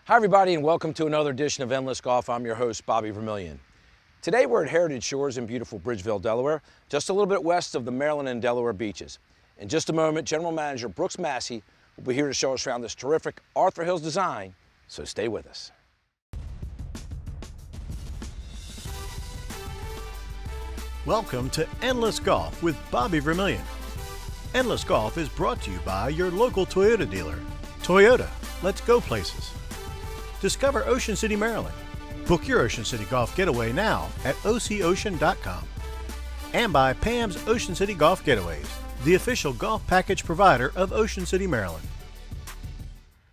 Hi everybody and welcome to another edition of Endless Golf. I'm your host, Bobby Vermillion. Today we're at Heritage Shores in beautiful Bridgeville, Delaware, just a little bit west of the Maryland and Delaware beaches. In just a moment, General Manager Brooks Massey will be here to show us around this terrific Arthur Hills design, so stay with us. Welcome to Endless Golf with Bobby Vermillion. Endless Golf is brought to you by your local Toyota dealer. Toyota, let's go places. Discover Ocean City, Maryland. Book your Ocean City golf getaway now at OCOcean.com. And by Pam's Ocean City Golf Getaways, the official golf package provider of Ocean City, Maryland.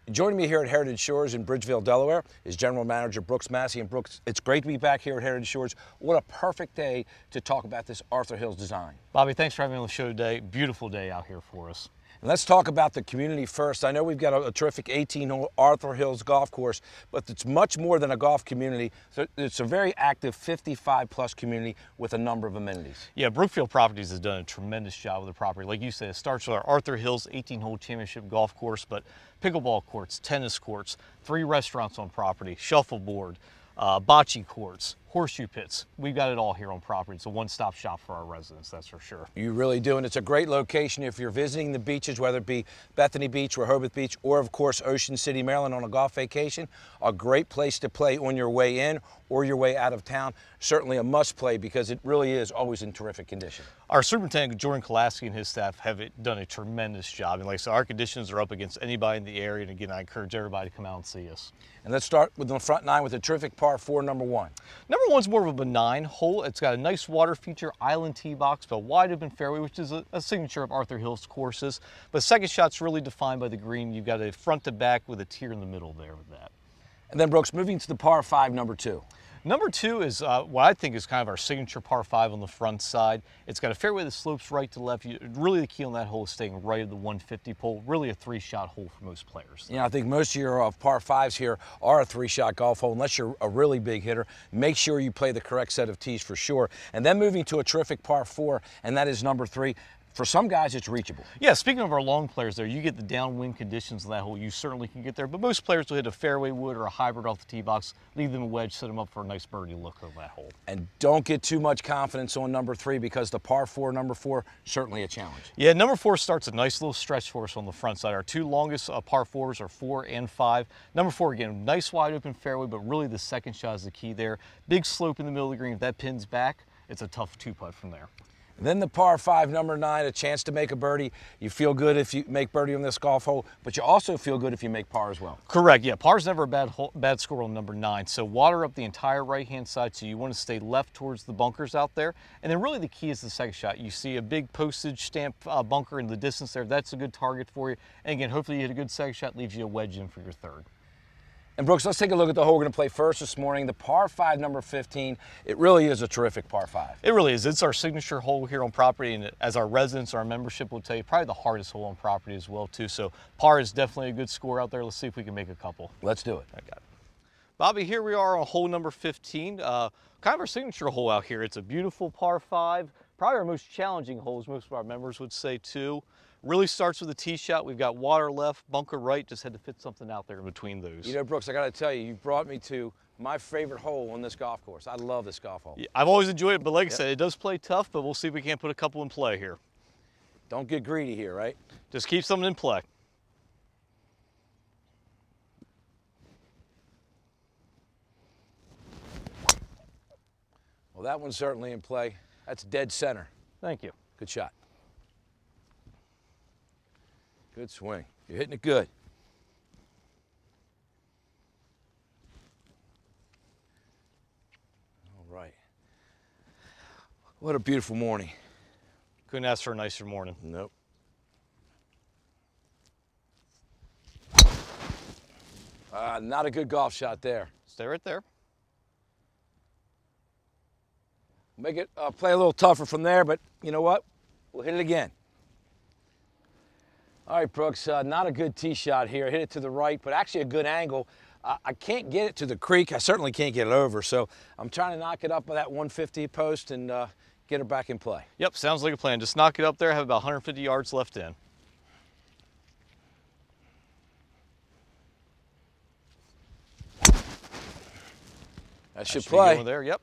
Joining me here at Heritage Shores in Bridgeville, Delaware is General Manager Brooks Massey. And Brooks, it's great to be back here at Heritage Shores. What a perfect day to talk about this Arthur Hills design. Bobby, thanks for having me on the show today. Beautiful day out here for us. And let's talk about the community first. I know we've got a terrific 18-hole Arthur Hills golf course, but it's much more than a golf community. So it's a very active 55-plus community with a number of amenities. Yeah, Brookfield Properties has done a tremendous job with the property. Like you said, it starts with our Arthur Hills 18-hole championship golf course, but pickleball courts, tennis courts, 3 restaurants on property, shuffleboard, bocce courts, horseshoe pits. We've got it all here on property. It's a one-stop shop for our residents, that's for sure. You really do, and it's a great location if you're visiting the beaches, whether it be Bethany Beach, Rehoboth Beach, or of course Ocean City, Maryland on a golf vacation. A great place to play on your way in or your way out of town. Certainly a must play because it really is always in terrific condition. Our superintendent, Jordan Kolaski, and his staff have done a tremendous job. And like I said, our conditions are up against anybody in the area. And again, I encourage everybody to come out and see us. And let's start with the front 9 with a terrific par 4, number 1. Number 1's more of a benign hole. It's got a nice water feature, island tee box, but wide open fairway, which is a signature of Arthur Hills courses. But second shot's really defined by the green. You've got a front to back with a tier in the middle there with that. And then Brooks, moving to the par 5, number 2. Number 2 is what I think is kind of our signature par 5 on the front side. It's got a fairway that slopes right to left. Really the key on that hole is staying right at the 150 pole. Really a 3-shot hole for most players. Yeah, I think most of your par 5s here are a 3-shot golf hole, unless you're a really big hitter. Make sure you play the correct set of tees for sure. And then moving to a terrific par 4, and that is number 3. For some guys, it's reachable. Yeah, speaking of our long players there, you get the downwind conditions on that hole, you certainly can get there, but most players will hit a fairway wood or a hybrid off the tee box, leave them a wedge, set them up for a nice birdie look on that hole. And don't get too much confidence on number 3 because the par 4, number 4, certainly a challenge. Yeah, number 4 starts a nice little stretch for us on the front side. Our 2 longest par 4s are 4 and 5. Number 4, again, nice wide open fairway, but really the second shot is the key there. Big slope in the middle of the green. If that pins back, it's a tough 2-putt from there. Then the par 5, number 9, a chance to make a birdie. You feel good if you make birdie on this golf hole, but you also feel good if you make par as well. Correct, yeah, par's never a bad score on number 9. So water up the entire right-hand side, so you want to stay left towards the bunkers out there. And then really the key is the second shot. You see a big postage stamp bunker in the distance there. That's a good target for you. And again, hopefully you hit a good second shot, leaves you a wedge in for your 3rd. And Brooks, let's take a look at the hole we're going to play first this morning, the par 5, number 15. It really is a terrific par 5. It really is. It's our signature hole here on property, and as our residents, our membership will tell you, probably the hardest hole on property as well, too. So par is definitely a good score out there. Let's see if we can make a couple. Let's do it. I got it. Bobby, here we are on hole number 15. Kind of our signature hole out here. It's a beautiful par 5, probably our most challenging hole, as most of our members would say, too. Really starts with a tee shot. We've got water left, bunker right. Just had to fit something out there in between those. You know, Brooks, I got to tell you, you brought me to my favorite hole on this golf course. I love this golf hole. Yeah, I've always enjoyed it, but like I said, it does play tough, but we'll see if we can't put a couple in play here. Don't get greedy here, right? Just keep something in play. Well, that one's certainly in play. That's dead center. Thank you. Good shot. Good swing. You're hitting it good. All right. What a beautiful morning. Couldn't ask for a nicer morning. Nope. Not a good golf shot there. Stay right there. Make it play a little tougher from there, but you know what? We'll hit it again. All right, Brooks, not a good tee shot here. Hit it to the right, but actually a good angle. I can't get it to the creek. I certainly can't get it over, so I'm trying to knock it up by that 150 post and get it back in play. Yep, sounds like a plan. Just knock it up there, have about 150 yards left in. That should be play. going there, yep.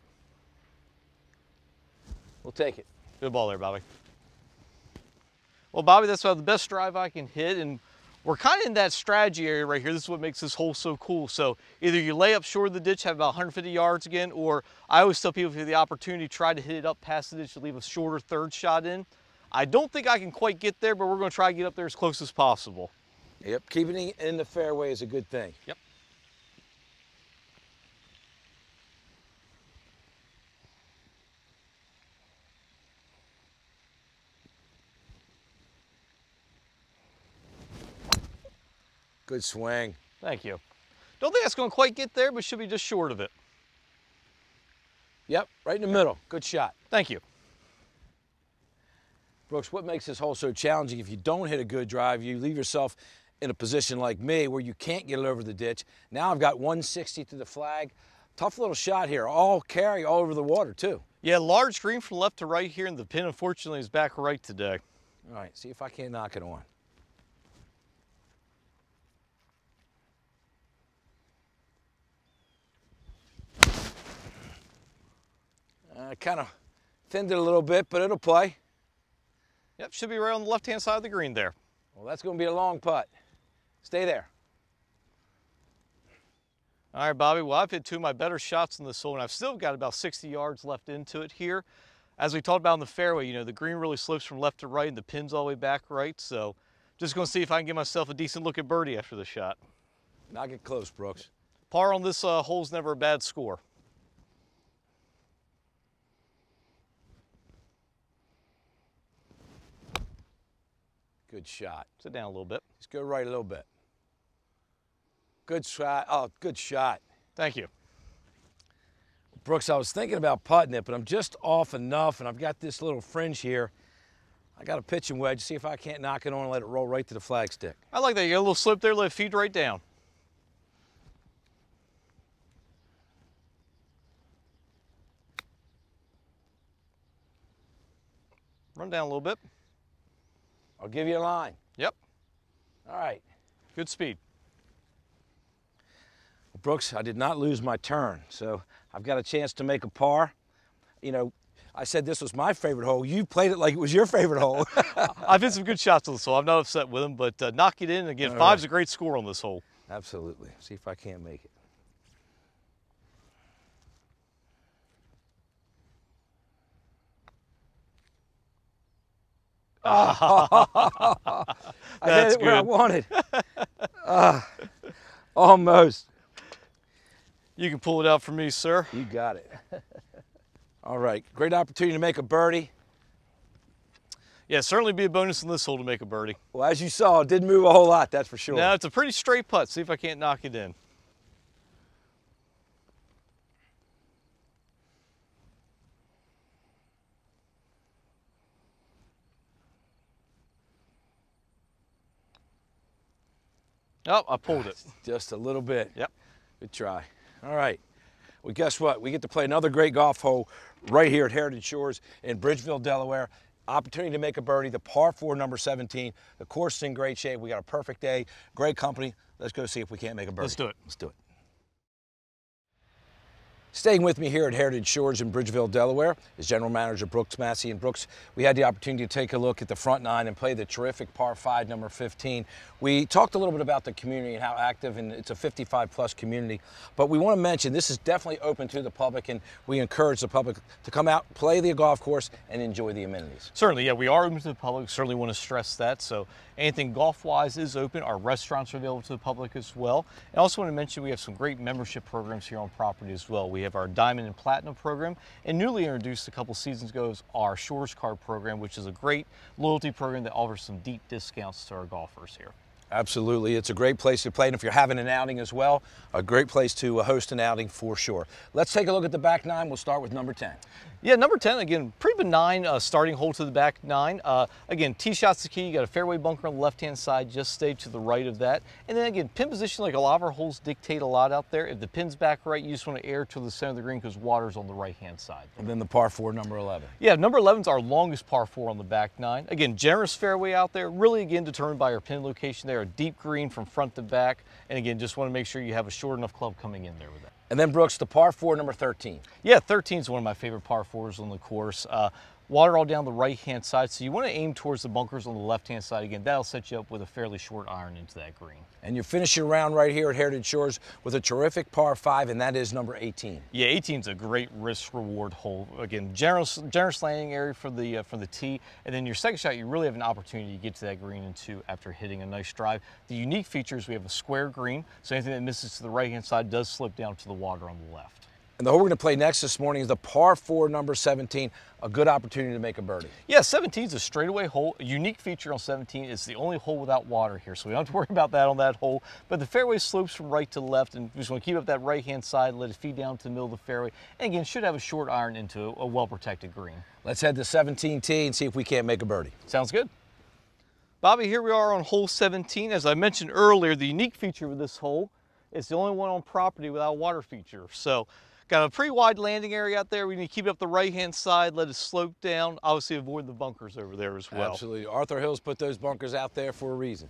We'll take it. Good ball there, Bobby. Well, Bobby, that's about the best drive I can hit, and we're kind of in that strategy area right here. This is what makes this hole so cool. So either you lay up short of the ditch, have about 150 yards again, or I always tell people if you have the opportunity, try to hit it up past the ditch to leave a shorter third shot in. I don't think I can quite get there, but we're going to try to get up there as close as possible. Yep, keeping it in the fairway is a good thing. Yep. Good swing. Thank you. Don't think that's going to quite get there, but should be just short of it. Yep, right in the middle. Good shot. Thank you. Brooks, what makes this hole so challenging? If you don't hit a good drive, you leave yourself in a position like me where you can't get it over the ditch. Now I've got 160 to the flag. Tough little shot here. All carry all over the water, too. Yeah, large green from left to right here, and the pin, unfortunately, is back right today. All right, see if I can't knock it on. Kind of thinned it a little bit, but it'll play. Yep, should be right on the left-hand side of the green there. Well, that's going to be a long putt. Stay there. All right, Bobby, well, I've hit two of my better shots in this hole, and I've still got about 60 yards left into it here. As we talked about in the fairway, you know, the green really slopes from left to right, and the pin's all the way back right, so just going to see if I can give myself a decent look at birdie after the shot. Knock it close, Brooks. Par on this hole's never a bad score. Good shot. Sit down a little bit. Just go right a little bit. Good shot. Oh, good shot. Thank you. Brooks, I was thinking about putting it, but I'm just off enough, and I've got this little fringe here. I got a pitching wedge. See if I can't knock it on and let it roll right to the flagstick. I like that. You got a little slip there, let it feed right down. Run down a little bit. I'll give you a line. Yep. All right. Good speed. Well, Brooks, I did not lose my turn, so I've got a chance to make a par. You know, I said this was my favorite hole. You played it like it was your favorite hole. I've hit some good shots on this hole. I'm not upset with them, but knock it in. Again, five's a great score on this hole. Absolutely. See if I can't make it. I hit it where I wanted. Almost. You can pull it out for me, sir. You got it. All right, great opportunity to make a birdie. Yeah, certainly be a bonus in this hole to make a birdie. Well, as you saw, it didn't move a whole lot, that's for sure. Now, it's a pretty straight putt. See if I can't knock it in. Oh, I pulled it. Just a little bit. Yep. Good try. All right. Well, guess what? We get to play another great golf hole right here at Heritage Shores in Bridgeville, Delaware. Opportunity to make a birdie, the par 4, number 17. The course is in great shape. We got a perfect day, great company. Let's go see if we can't make a birdie. Let's do it. Let's do it. Staying with me here at Heritage Shores in Bridgeville, Delaware is General Manager Brooks Massey. And Brooks, we had the opportunity to take a look at the front nine and play the terrific par 5, number 15. We talked a little bit about the community and how active, and it's a 55-plus community. But we want to mention this is definitely open to the public, and we encourage the public to come out, play the golf course, and enjoy the amenities. Certainly, yeah, we are open to the public. Certainly want to stress that. So anything golf-wise is open. Our restaurants are available to the public as well. And I also want to mention we have some great membership programs here on property as well. We have our Diamond and Platinum program, and newly introduced a couple seasons ago is our Shores Card program, which is a great loyalty program that offers some deep discounts to our golfers here. Absolutely. It's a great place to play, and if you're having an outing as well, a great place to host an outing for sure. Let's take a look at the back nine. We'll start with number 10. Yeah, number 10, again, pretty benign starting hole to the back nine. Again, tee shot's the key. You got a fairway bunker on the left-hand side. Just stay to the right of that. And then again, pin position, like a lot of our holes dictate a lot out there. If the pin's back right, you just want to air to the center of the green because water's on the right-hand side. And then the par 4, number 11. Yeah, number 11's our longest par 4 on the back nine. Again, generous fairway out there. Really, again, determined by our pin location there. A deep green from front to back. And again, just want to make sure you have a short enough club coming in there with that. And then Brooks, the par 4, number 13. Yeah, 13 is one of my favorite par 4s on the course. Water all down the right-hand side, so you want to aim towards the bunkers on the left-hand side. Again, that'll set you up with a fairly short iron into that green. And you finish your round right here at Heritage Shores with a terrific par 5, and that is number 18. Yeah, 18 is a great risk-reward hole. Again, generous landing area for the tee, and then your second shot, you really have an opportunity to get to that green in 2 after hitting a nice drive. The unique feature is we have a square green, so anything that misses to the right-hand side does slip down to the water on the left. And the hole we're going to play next this morning is the par 4, number 17, a good opportunity to make a birdie. Yeah, 17 is a straightaway hole. A unique feature on 17 is the only hole without water here, so we don't have to worry about that on that hole. But the fairway slopes from right to left, and we just want to keep up that right-hand side, let it feed down to the middle of the fairway, and again, should have a short iron into a well-protected green. Let's head to 17 tee and see if we can't make a birdie. Sounds good. Bobby, here we are on hole 17. As I mentioned earlier, the unique feature with this hole is the only one on property without a water feature. So, got a pretty wide landing area out there. We need to keep it up the right-hand side, let it slope down. Obviously, avoid the bunkers over there as well. Absolutely. Arthur Hills put those bunkers out there for a reason.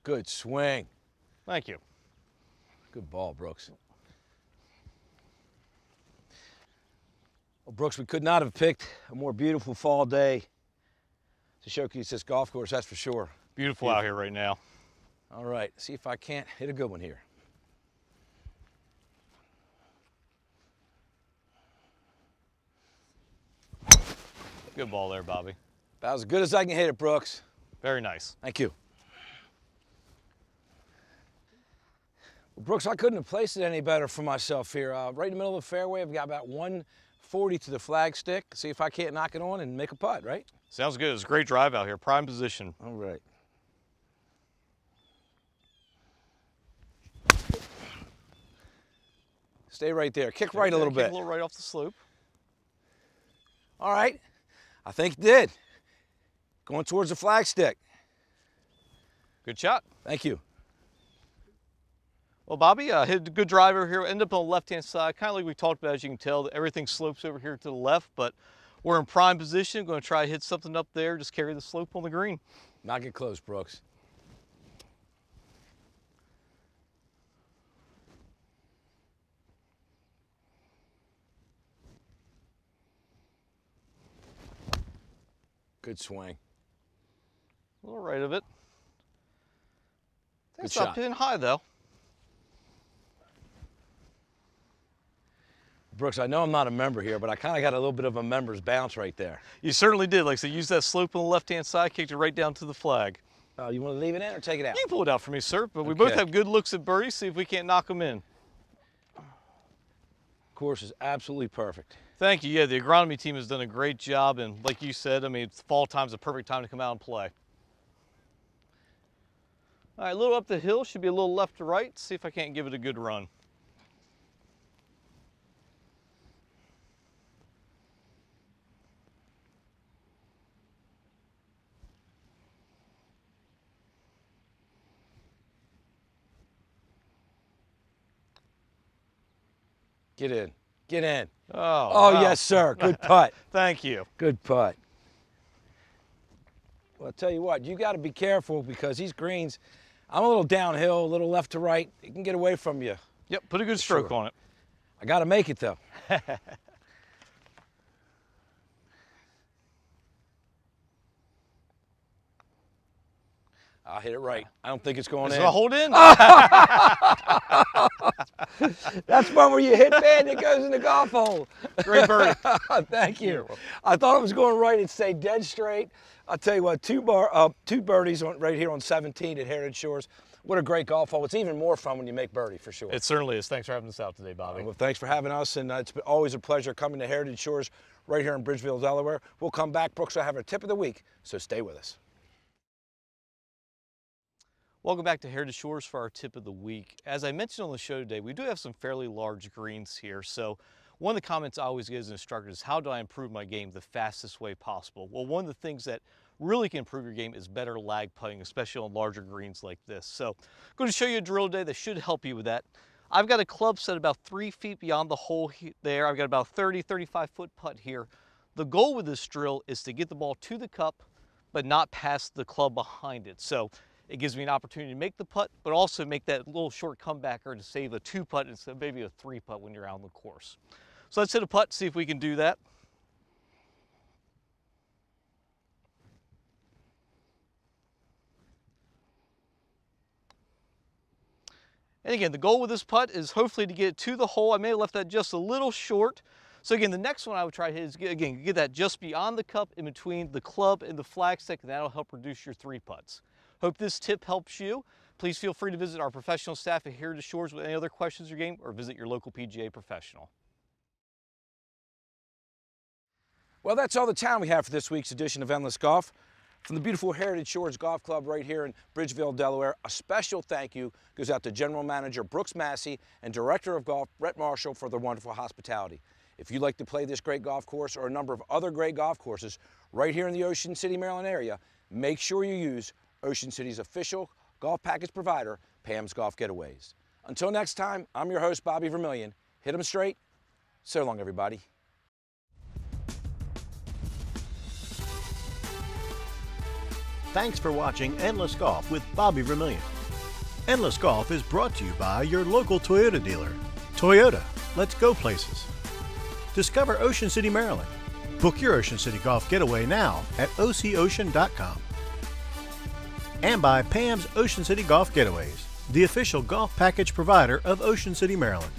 Good swing. Thank you. Good ball, Brooks. Well, Brooks, we could not have picked a more beautiful fall day to showcase this golf course, that's for sure. Beautiful out here right now. All right, see if I can't hit a good one here. Good ball there, Bobby. About as good as I can hit it, Brooks. Very nice. Thank you. Well, Brooks, I couldn't have placed it any better for myself here. Right in the middle of the fairway, I've got about 140 to the flag stick. See if I can't knock it on and make a putt, right? Sounds good. It's a great drive out here. Prime position. All right. Stay right there. Kick right a little bit. Kick a little right off the slope. All right. I think it did. Going towards the flag stick. Good shot. Thank you. Well, Bobby, hit a good drive over here. Ended up on the left-hand side, kind of like we talked about. As you can tell, everything slopes over here to the left, but we're in prime position. Going to try to hit something up there. Just carry the slope on the green. Knock it close, Brooks. Good swing. A little right of it. Good It's not shot. pitching high, though. Brooks, I know I'm not a member here, but I kind of got a little bit of a member's bounce right there. You certainly did. Like I said, use that slope on the left-hand side, kicked it right down to the flag. You want to leave it in or take it out? You can pull it out for me, sir, but we Okay. both have good looks at birdies. See if we can't knock them in. Course is absolutely perfect. Thank you. Yeah, the agronomy team has done a great job, and like you said, I mean, it's fall time's the perfect time to come out and play. All right, a little up the hill, should be a little left to right. See if I can't give it a good run. Get in. Get in. Oh, wow. Yes, sir. Good putt. Thank you. Good putt. Well, I'll tell you what, you got to be careful because these greens, I'm a little downhill, a little left to right. It can get away from you. Yep, put a good stroke on it. I got to make it, though. I'll hit it right. I don't think it's going in. Hold in. That's one where you hit bad and it goes in the golf hole. Great birdie. Thank you. I thought it was going right. It stayed dead straight. I'll tell you what, two birdies right here on 17 at Heritage Shores. What a great golf hole. It's even more fun when you make birdie, for sure. It certainly is. Thanks for having us out today, Bobby. Well, thanks for having us, and it's been always a pleasure coming to Heritage Shores right here in Bridgeville, Delaware. We'll come back. Brooks will have our tip of the week, so stay with us. Welcome back to Heritage Shores for our tip of the week. As I mentioned on the show today, we do have some fairly large greens here. So one of the comments I always get as an instructor is, how do I improve my game the fastest way possible? Well, one of the things that really can improve your game is better lag putting, especially on larger greens like this. So I'm going to show you a drill today that should help you with that. I've got a club set about 3 feet beyond the hole there. I've got about 30, 35 foot putt here. The goal with this drill is to get the ball to the cup, but not past the club behind it. So it gives me an opportunity to make the putt, but also make that little short comebacker to save a 2 putt instead of maybe a 3 putt when you're out on the course. So let's hit a putt, see if we can do that. And again, the goal with this putt is hopefully to get it to the hole. I may have left that just a little short. So again, the next one I would try to hit is, again, get that just beyond the cup in between the club and the flagstick, and that'll help reduce your 3 putts. Hope this tip helps you. Please feel free to visit our professional staff at Heritage Shores with any other questions or game, or visit your local PGA professional. Well, that's all the time we have for this week's edition of Endless Golf. From the beautiful Heritage Shores Golf Club right here in Bridgeville, Delaware, a special thank you goes out to General Manager Brooks Massey and Director of Golf Brett Marshall for their wonderful hospitality. If you'd like to play this great golf course or a number of other great golf courses right here in the Ocean City, Maryland area, make sure you use Ocean City's official golf package provider, Pam's Golf Getaways. Until next time, I'm your host, Bobby Vermillion. Hit 'em straight. So long, everybody. Thanks for watching Endless Golf with Bobby Vermillion. Endless Golf is brought to you by your local Toyota dealer. Toyota, let's go places. Discover Ocean City, Maryland. Book your Ocean City Golf Getaway now at OCOcean.com. And by Pam's Ocean City Golf Getaways, the official golf package provider of Ocean City, Maryland.